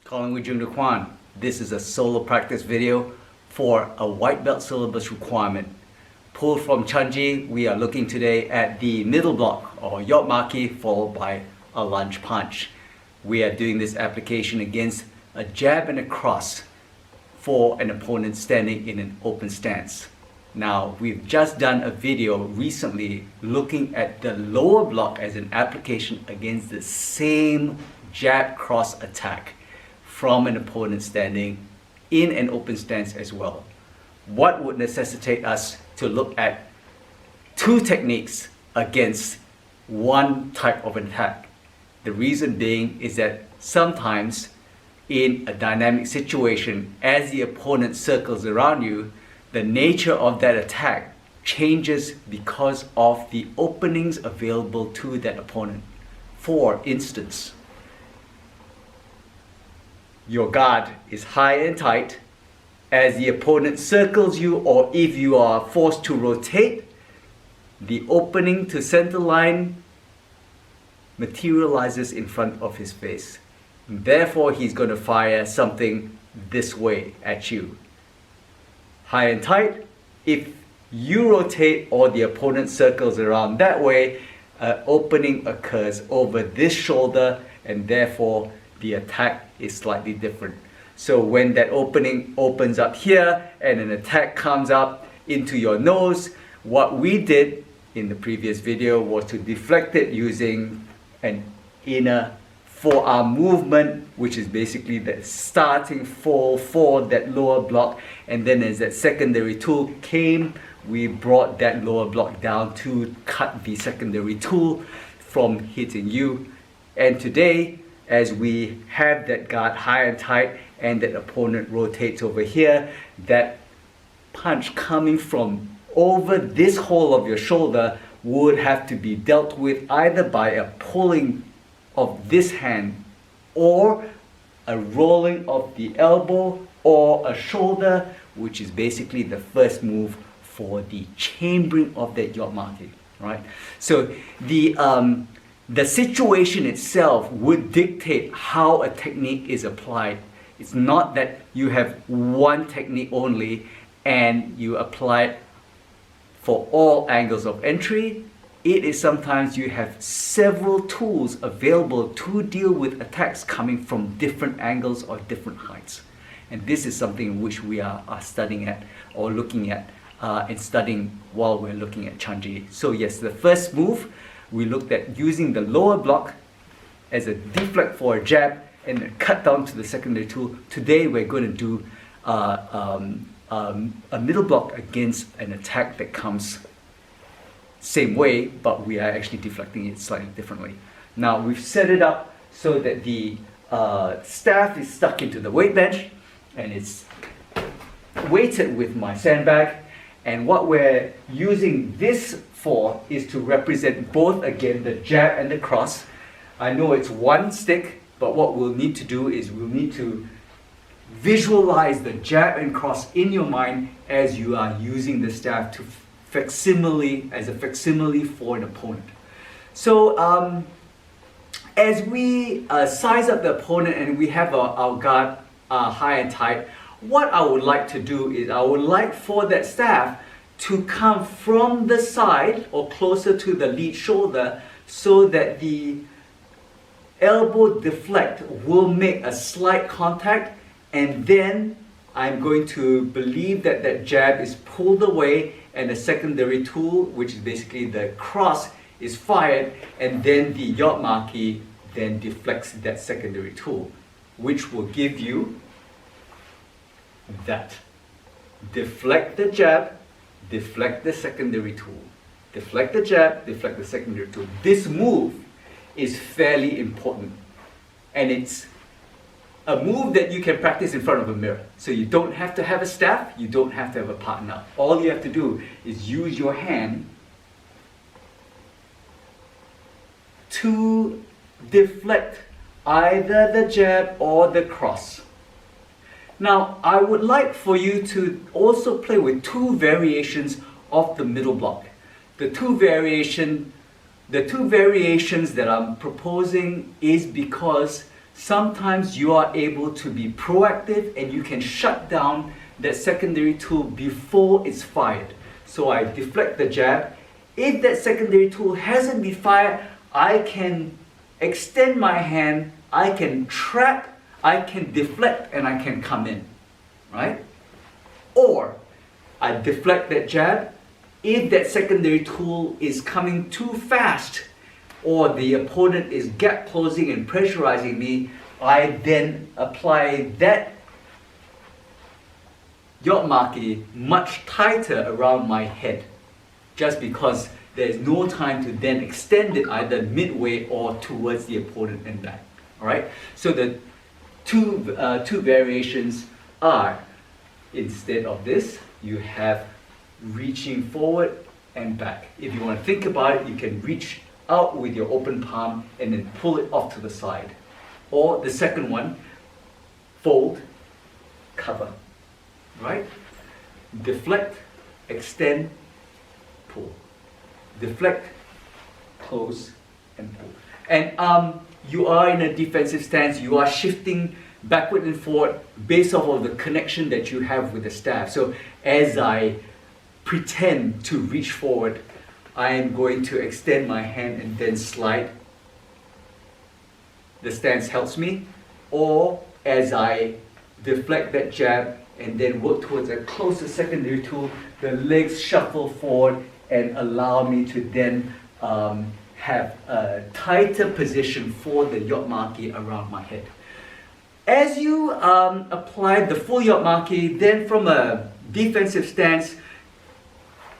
Calling with Jung Kwan. This is a solo practice video for a white belt syllabus requirement. Pulled from Chonji, we are looking today at the middle block or yotmaki followed by a lunge punch. We are doing this application against a jab and a cross for an opponent standing in an open stance. Now, we've just done a video recently looking at the lower block as an application against the same jab cross attack from an opponent standing in an open stance as well. What would necessitate us to look at two techniques against one type of attack? The reason being is that sometimes in a dynamic situation, as the opponent circles around you, the nature of that attack changes because of the openings available to that opponent. For instance, your guard is high and tight as the opponent circles you, or if you are forced to rotate, the opening to center line materializes in front of his face. Therefore, he's going to fire something this way at you. High and tight, if you rotate or the opponent circles around that way, an opening occurs over this shoulder and therefore the attack is slightly different. So when that opening opens up here and an attack comes up into your nose, what we did in the previous video was to deflect it using an inner forearm movement, which is basically the starting fall for that lower block, and then as that secondary tool came, we brought that lower block down to cut the secondary tool from hitting you. And today, as we have that guard high and tight and that opponent rotates over here, that punch coming from over this hole of your shoulder would have to be dealt with either by a pulling of this hand or a rolling of the elbow or a shoulder, which is basically the first move for the chambering of that yotmaki, right? So the situation itself would dictate how a technique is applied. It's not that you have one technique only and you apply it for all angles of entry. It is sometimes you have several tools available to deal with attacks coming from different angles or different heights. And this is something which we are studying at or looking at and studying while we're looking at Chonji. So yes, the first move, we looked at using the lower block as a deflect for a jab and then cut down to the secondary tool. Today we're going to do a middle block against an attack that comes same way, but we are actually deflecting it slightly differently. Now we've set it up so that the staff is stuck into the weight bench and it's weighted with my sandbag. And what we're using this for is to represent both, again, the jab and the cross. I know it's one stick, but what we'll need to do is we'll need to visualize the jab and cross in your mind as you are using the staff to facsimile, as a facsimile for an opponent. So as we size up the opponent and we have our guard high and tight, what I would like to do is I would like for that staff to come from the side or closer to the lead shoulder so that the elbow deflect will make a slight contact, and then I'm going to believe that that jab is pulled away and the secondary tool, which is basically the cross, is fired, and then the yotmaki then deflects that secondary tool, which will give you that. Deflect the jab, deflect the secondary tool. Deflect the jab, deflect the secondary tool. This move is fairly important, and it's a move that you can practice in front of a mirror. So you don't have to have a staff, you don't have to have a partner. All you have to do is use your hand to deflect either the jab or the cross. Now, I would like for you to also play with two variations of the middle block. The two variations that I'm proposing is because sometimes you are able to be proactive and you can shut down that secondary tool before it's fired. So I deflect the jab. If that secondary tool hasn't been fired, I can extend my hand, I can trap, I can deflect, and I can come in, right? Or I deflect that jab. If that secondary tool is coming too fast, or the opponent is gap closing and pressurizing me, I then apply that yotmaki much tighter around my head, just because there's no time to then extend it either midway or towards the opponent and back. All right. So the two variations are, instead of this, you have reaching forward and back. If you want to think about it, you can reach out with your open palm and then pull it off to the side. Or the second one, fold, cover, right? Deflect, extend, pull. Deflect, close, and pull. And you are in a defensive stance, you are shifting backward and forward based off of the connection that you have with the staff. So as I pretend to reach forward, I am going to extend my hand and then slide. The stance helps me. Or as I deflect that jab and then work towards a closer secondary tool, the legs shuffle forward and allow me to then have a tighter position for the yotmaki around my head. As you apply the full yotmaki, then from a defensive stance,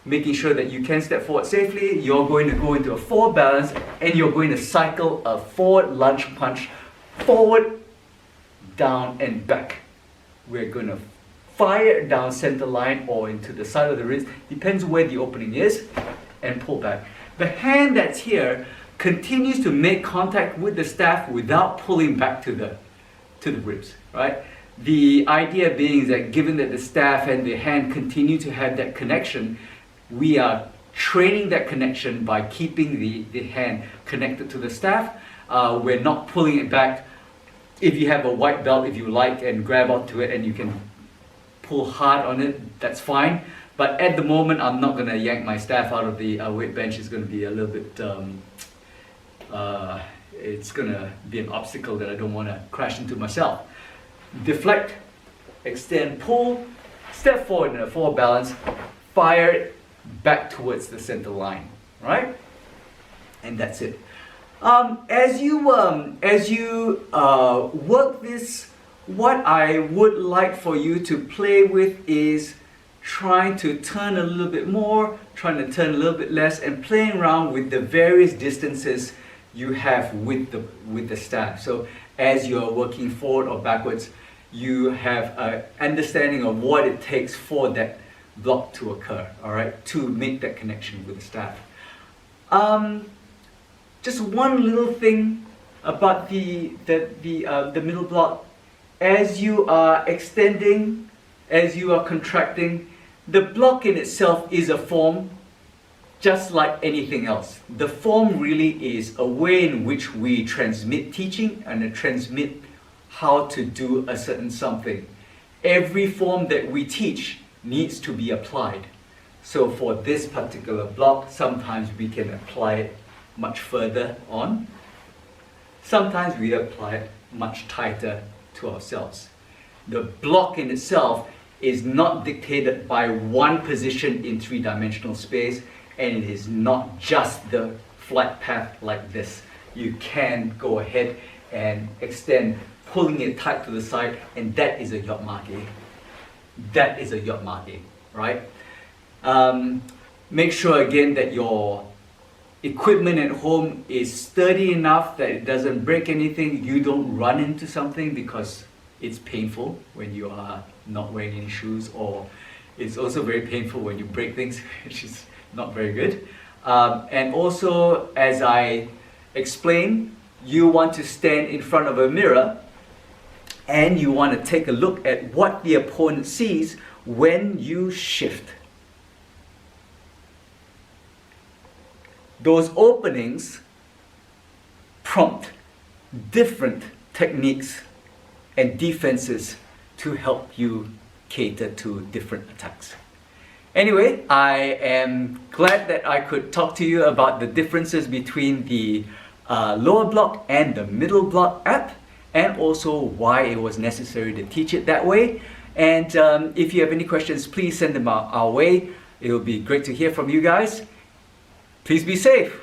making sure that you can step forward safely, you're going to go into a forward balance and you're going to cycle a forward lunge punch, forward, down and back. We're going to fire down center line or into the side of the wrist, depends where the opening is, and pull back. The hand that's here continues to make contact with the staff without pulling back to the ribs, right? The idea being is that given that the staff and the hand continue to have that connection, we are training that connection by keeping the hand connected to the staff. We're not pulling it back. If you have a white belt, if you like, and grab onto it and you can pull hard on it, that's fine. But at the moment, I'm not going to yank my staff out of the weight bench. It's going to be a little bit, it's going to be an obstacle that I don't want to crash into myself. Deflect, extend, pull, step forward in a forward balance, fire it back towards the center line, right? And that's it. As you work this, what I would like for you to play with is trying to turn a little bit more, trying to turn a little bit less, and playing around with the various distances you have with the staff. So as you're working forward or backwards, you have an understanding of what it takes for that block to occur, all right, to make that connection with the staff. Just one little thing about the middle block. As you are extending, as you are contracting, the block in itself is a form, just like anything else. The form really is a way in which we transmit teaching and transmit how to do a certain something. Every form that we teach needs to be applied. So for this particular block, sometimes we can apply it much further on. Sometimes we apply it much tighter to ourselves. The block in itself is not dictated by one position in three-dimensional space, and it is not just the flight path like this. You can go ahead and extend, pulling it tight to the side, and that is a yotmaki. That is a yotmaki, right? Make sure again that your equipment at home is sturdy enough that it doesn't break anything. You don't run into something because it's painful when you are not wearing any shoes, or it's also very painful when you break things, which is not very good. And also, as I explained, you want to stand in front of a mirror and you want to take a look at what the opponent sees when you shift. Those openings prompt different techniques and defenses to help you cater to different attacks. Anyway, I am glad that I could talk to you about the differences between the lower block and the middle block app, and also why it was necessary to teach it that way. And if you have any questions, please send them our way. It will be great to hear from you guys. Please be safe.